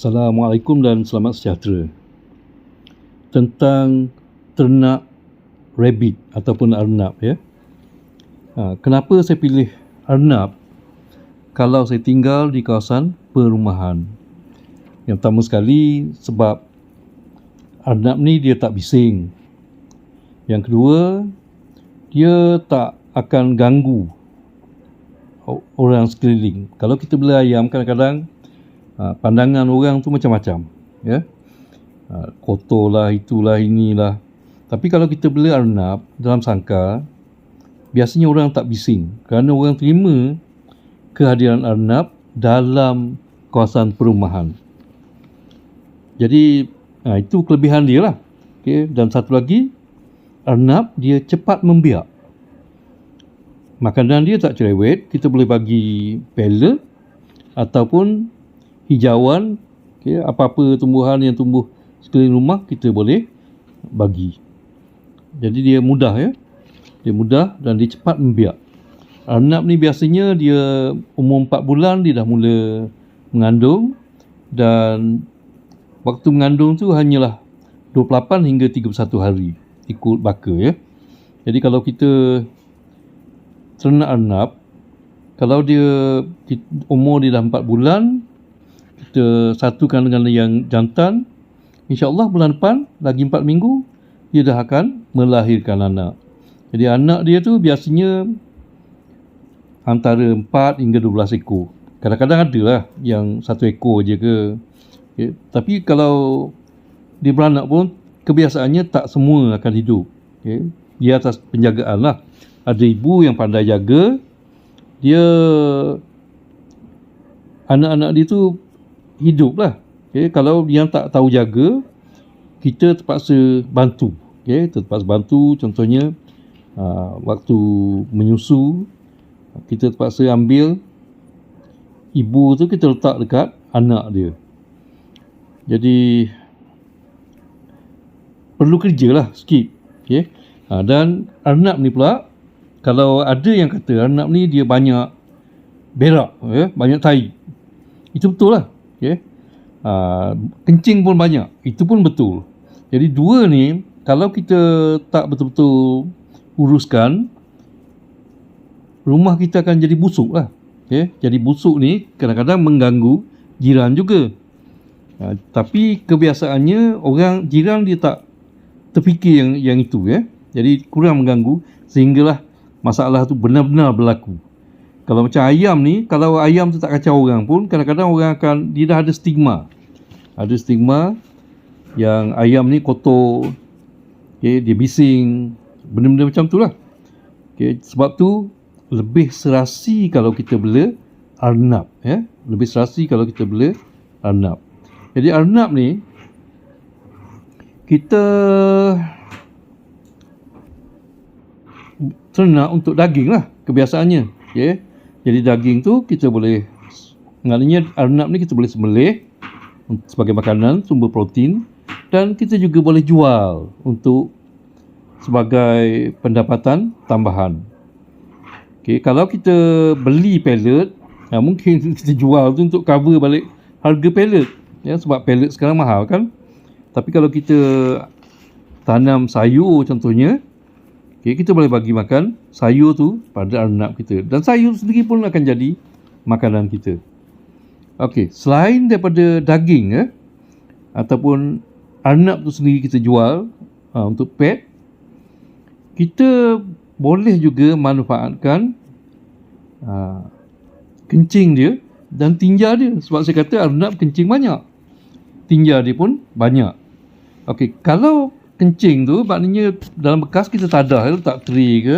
Assalamualaikum dan selamat sejahtera. Tentang ternak rabbit ataupun arnab ya. Kenapa saya pilih arnab kalau saya tinggal di kawasan perumahan? Yang pertama sekali sebab arnab ni dia tak bising. Yang kedua, dia tak akan ganggu orang sekeliling. Kalau kita bela ayam, kadang-kadang pandangan orang tu macam-macam ya. Kotor lah, itulah, inilah. Tapi kalau kita bela arnab dalam sangkar, biasanya orang tak bising kerana orang terima kehadiran arnab dalam kawasan perumahan. Jadi itu kelebihan dia lah. Okay. Dan satu lagi, arnab dia cepat membiak. Makanan dia tak cerewet. Kita boleh bagi pellet ataupun hijauan, okay, apa-apa tumbuhan yang tumbuh sekeliling rumah kita boleh bagi. Jadi dia mudah ya. Dia mudah dan dia cepat membiak. Arnab ni biasanya dia umur 4 bulan dia dah mula mengandung, dan waktu mengandung tu hanyalah 28 hingga 31 hari ikut baka ya. Jadi kalau kita ternak arnab, kalau dia umur dia dah 4 bulan, kita satukan dengan yang jantan, insya-Allah bulan depan lagi 4 minggu dia dah akan melahirkan anak. Jadi anak dia tu biasanya antara 4 hingga 12 ekor. Kadang-kadang ada lah yang 1 ekor je ke. Okay. Tapi kalau dia beranak pun kebiasaannya tak semua akan hidup. Okay. Dia atas penjagaan lah. Ada ibu yang pandai jaga, dia anak-anak dia tu hidup lah. Okay. Kalau yang tak tahu jaga, kita terpaksa bantu. Okay. Terpaksa bantu, contohnya waktu menyusu, kita terpaksa ambil ibu tu kita letak dekat anak dia. Jadi perlu kerja lah sikit. Okay. Dan arnab ni pula, kalau ada yang kata arnab ni dia banyak berak, banyak tai, itu betul lah. Okay. Kencing pun banyak, itu pun betul. Jadi dua ni kalau kita tak betul-betul uruskan, rumah kita akan jadi busuk lah. Okay. Jadi busuk ni kadang-kadang mengganggu jiran juga. Tapi kebiasaannya orang jiran dia tak terfikir yang itu ya. Jadi kurang mengganggu sehinggalah masalah tu benar-benar berlaku. Kalau macam ayam ni, kalau ayam tu tak kacau orang pun, kadang-kadang orang akan, dia dah ada stigma. Ada stigma yang ayam ni kotor, okay, dia bising, benda-benda macam tu lah. Okay, sebab tu lebih serasi kalau kita bela arnab ya. Lebih serasi kalau kita bela arnab. Jadi arnab ni kita ternak untuk daging lah kebiasaannya. Okay. Jadi daging tu kita boleh, maknanya arnab ni kita boleh sembelih sebagai makanan, sumber protein, dan kita juga boleh jual untuk sebagai pendapatan tambahan. Okay, kalau kita beli pellet, mungkin kita jual tu untuk cover balik harga pellet ya, sebab pellet sekarang mahal kan. Tapi kalau kita tanam sayur contohnya, okay, kita boleh bagi makan sayur tu pada arnab kita, dan sayur sendiri pun akan jadi makanan kita. Okey, selain daripada daging ya, ataupun arnab tu sendiri kita jual untuk pet, kita boleh juga manfaatkan kencing dia dan tinja dia. Sebab saya kata arnab kencing banyak, tinja dia pun banyak. Okey, kalau kencing tu maknanya dalam bekas kita tadah, letak tray ke,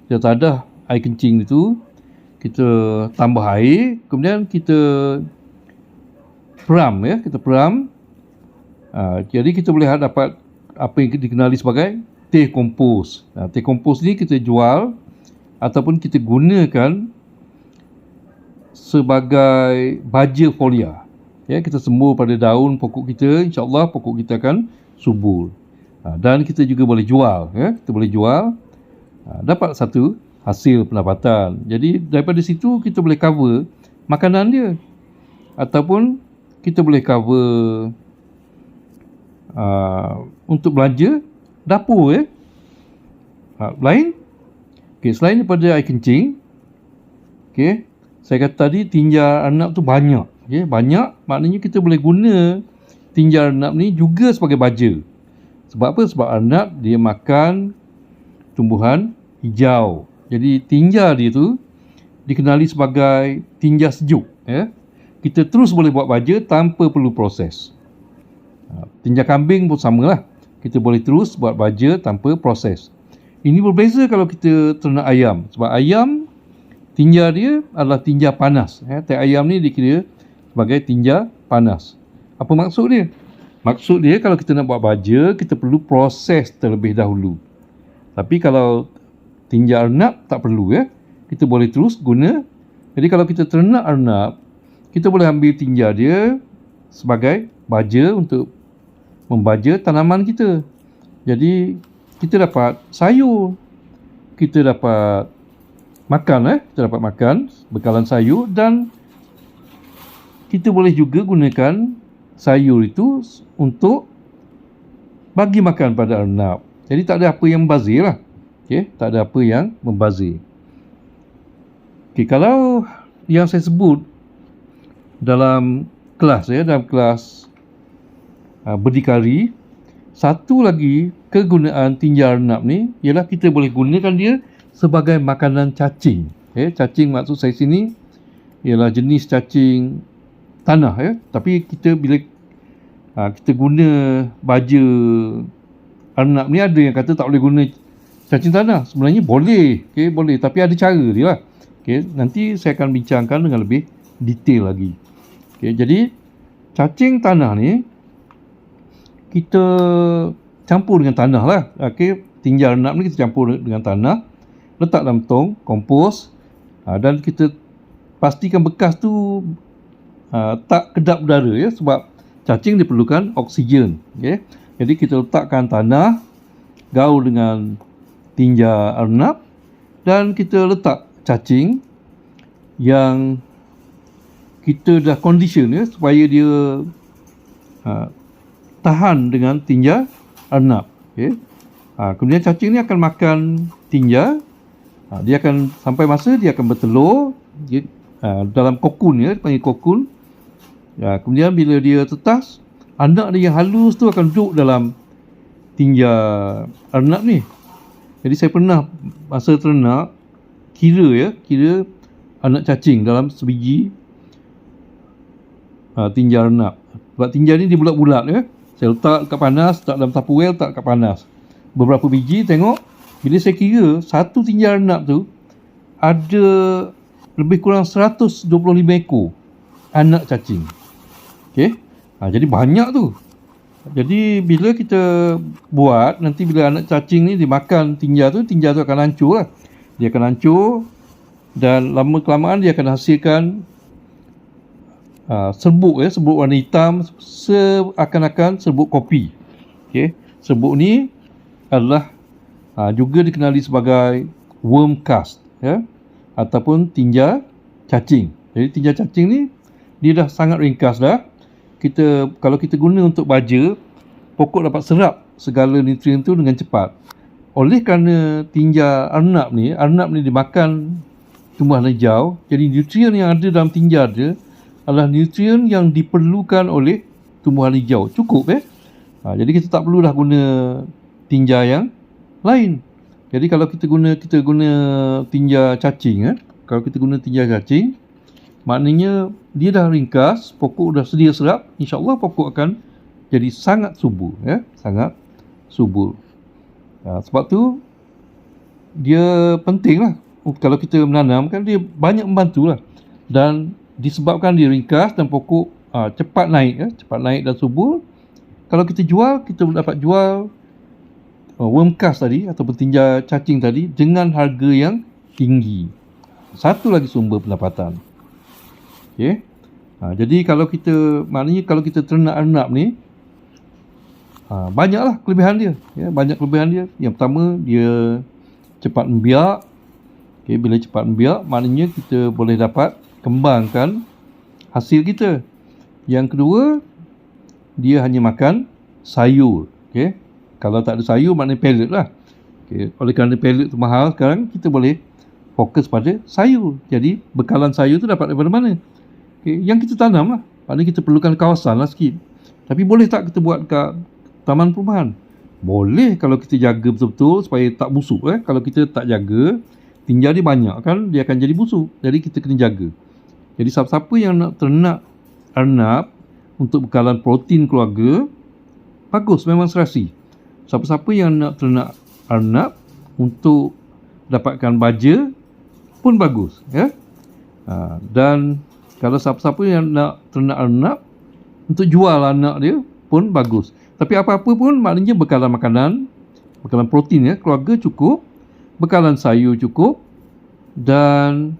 kita tadah air kencing itu, kita tambah air, kemudian kita peram ya, kita peram. Jadi kita boleh dapat apa yang dikenali sebagai teh kompos. Teh kompos ni kita jual ataupun kita gunakan sebagai baja folia. Ya, kita sembur pada daun pokok kita, insya-Allah pokok kita akan subur. Dan kita juga boleh jual ya, kita boleh jual, dapat satu hasil pendapatan. Jadi daripada situ kita boleh cover makanan dia, ataupun kita boleh cover untuk belanja dapur lain. Selain daripada air kencing, saya kata tadi tinja arnab tu banyak. Banyak maknanya kita boleh guna tinja arnab ni juga sebagai baja. Sebab apa? Sebab arnab dia makan tumbuhan hijau. Jadi tinja dia tu dikenali sebagai tinja sejuk. Kita terus boleh buat baja tanpa perlu proses. Tinja kambing pun samalah. Kita boleh terus buat baja tanpa proses. Ini berbeza kalau kita ternak ayam. Sebab ayam, tinja dia adalah tinja panas. Tai ayam ni dikira sebagai tinja panas. Apa maksud dia? Maksud dia kalau kita nak buat baja, kita perlu proses terlebih dahulu. Tapi kalau tinja arnab tak perlu. Kita boleh terus guna. Jadi kalau kita ternak arnab, kita boleh ambil tinja dia sebagai baja untuk membaja tanaman kita. Jadi kita dapat sayur, kita dapat makan, kita dapat makan bekalan sayur, dan kita boleh juga gunakan sayur itu untuk bagi makan pada arnab. Jadi tak ada apa yang membazir lah. Tak ada apa yang membazir. Kalau yang saya sebut dalam kelas, dalam kelas berdikari, satu lagi kegunaan tinja arnab ni ialah kita boleh gunakan dia sebagai makanan cacing. Cacing maksud saya sini ialah jenis cacing tanah. Tapi kita bila kita guna baja arnab ni, ada yang kata tak boleh guna cacing tanah. Sebenarnya boleh, boleh, tapi ada cara dia lah. Nanti saya akan bincangkan dengan lebih detail lagi. Jadi cacing tanah ni kita campur dengan tanah lah. Tinja arnab ni kita campur dengan tanah, letak dalam tong kompos, dan kita pastikan bekas tu tak kedap udara, sebab cacing diperlukan oksigen. Jadi kita letakkan tanah gaul dengan tinja arnab, dan kita letak cacing yang kita dah condition supaya dia tahan dengan tinja arnab. Kemudian cacing ni akan makan tinja. Dia akan sampai masa dia akan bertelur dalam kokun, dipanggil kokun. Kemudian bila dia tetas, anak dia yang halus tu akan duduk dalam tinja arnab ni. Jadi saya pernah masa ternak kira anak cacing dalam sebiji tinja arnab. Sebab tinja ni dia bulat-bulat. Saya letak dekat panas, letak dalam tupperware, letak dekat panas. Beberapa biji, tengok. Bila saya kira, satu tinja arnab tu ada lebih kurang 125 ekor anak cacing. Jadi banyak tu. Jadi bila kita buat, nanti bila anak cacing ni dimakan tinja tu akan hancur lah. Dia akan hancur, dan lama kelamaan dia akan hasilkan serbuk serbuk warna hitam, seakan-akan serbuk kopi. Serbuk ni adalah juga dikenali sebagai worm cast, ataupun tinja cacing. Jadi tinja cacing ni dia dah sangat ringkas dah. Kalau kita guna untuk baja, pokok dapat serap segala nutrien tu dengan cepat. Oleh kerana tinja arnab ni dimakan tumbuhan hijau, jadi nutrien yang ada dalam tinja dia adalah nutrien yang diperlukan oleh tumbuhan hijau. Cukup jadi kita tak perlu dah guna tinja yang lain. Jadi kalau kita guna tinja cacing, kalau kita guna tinja cacing, maknanya dia dah ringkas, pokok dah sedia serap, insya-Allah pokok akan jadi sangat subur, sangat subur. Sebab tu dia penting lah. Kalau kita menanam kan dia banyak membantu lah. Dan disebabkan dia ringkas dan pokok cepat naik dan subur. Kalau kita jual, kita dapat jual worm cast tadi ataupun tinja cacing tadi dengan harga yang tinggi. Satu lagi sumber pendapatan. Jadi kalau kita ternak arnab ni, banyaklah kelebihan dia. Banyak kelebihan dia. Yang pertama, dia cepat membiak. Bila cepat membiak, maknanya kita boleh dapat kembangkan hasil kita. Yang kedua, dia hanya makan sayur. Okay? Kalau tak ada sayur, maknanya pellet lah. Okay. Oleh kerana pellet tu mahal sekarang, kita boleh fokus pada sayur. Jadi, bekalan sayur tu dapat daripada mana? Okay. Yang kita tanam lah. Maknanya kita perlukan kawasan lah sikit. Tapi boleh tak kita buat kat taman perumahan? Boleh kalau kita jaga betul-betul supaya tak busuk. Kalau kita tak jaga, tinja dia banyak kan, dia akan jadi busuk. Jadi kita kena jaga. Jadi siapa-siapa yang nak ternak arnab untuk bekalan protein keluarga, bagus, memang serasi. Siapa-siapa yang nak ternak arnab untuk dapatkan baja pun bagus. Dan kalau siapa-siapa yang nak ternak arnab untuk jual anak dia pun bagus. Tapi apa-apa pun maknanya bekalan makanan, bekalan protein keluarga cukup, bekalan sayur cukup dan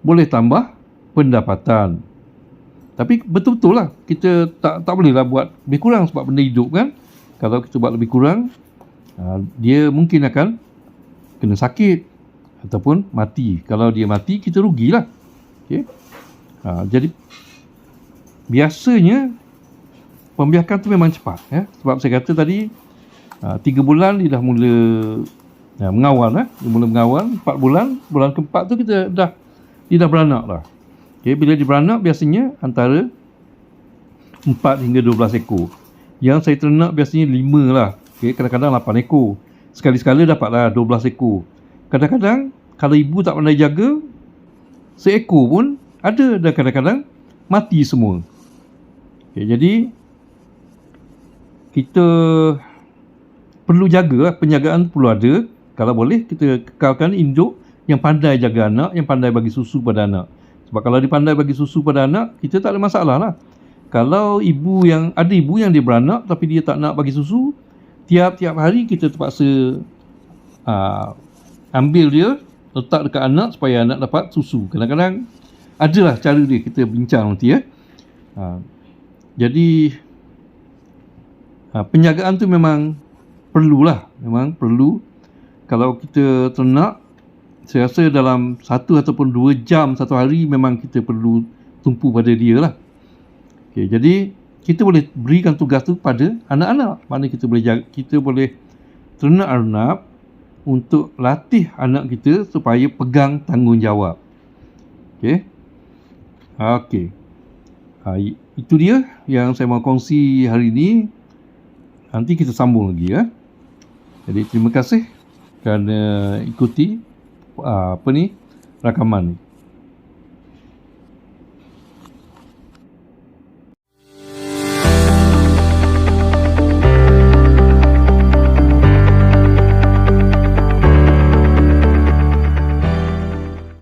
boleh tambah pendapatan. Tapi betul-betul lah, kita tak boleh lah buat lebih kurang sebab benda hidup kan. Kalau kita buat lebih kurang, dia mungkin akan kena sakit ataupun mati. Kalau dia mati, kita rugilah. Okay? Jadi biasanya pembiakan tu memang cepat. Sebab saya kata tadi 3 bulan dia dah mula mengawal. Dia mula mengawal. 4 bulan, bulan keempat tu dia dah beranak lah. Okay, bila dia beranak biasanya antara 4 hingga 12 ekor. Yang saya ternak biasanya 5 lah. Okay, kadang-kadang 8 ekor. Sekali-sekala dapatlah 12 ekor. Kadang-kadang kalau ibu tak pandai jaga, seekor pun ada dan kadang-kadang mati semua. Okay, jadi kita perlu jaga, penjagaan perlu ada. Kalau boleh kita kekalkan induk yang pandai jaga anak, yang pandai bagi susu pada anak. Sebab kalau dia pandai bagi susu pada anak, kita tak ada masalah lah. Kalau ibu yang dia beranak tapi dia tak nak bagi susu, tiap-tiap hari kita terpaksa ambil dia, letak dekat anak supaya anak dapat susu. Kadang-kadang adalah cara dia, kita bincang nanti Jadi penjagaan tu memang perlulah, memang perlu. Kalau kita ternak, saya rasa dalam 1 ataupun 2 jam satu hari memang kita perlu tumpu pada dia lah. Okay, jadi kita boleh berikan tugas tu pada anak-anak. Maknanya kita boleh ternak arnab untuk latih anak kita supaya pegang tanggungjawab. Okay. Itu dia yang saya mau kongsi hari ini. Nanti kita sambung lagi Jadi terima kasih kerana ikuti rakaman ni.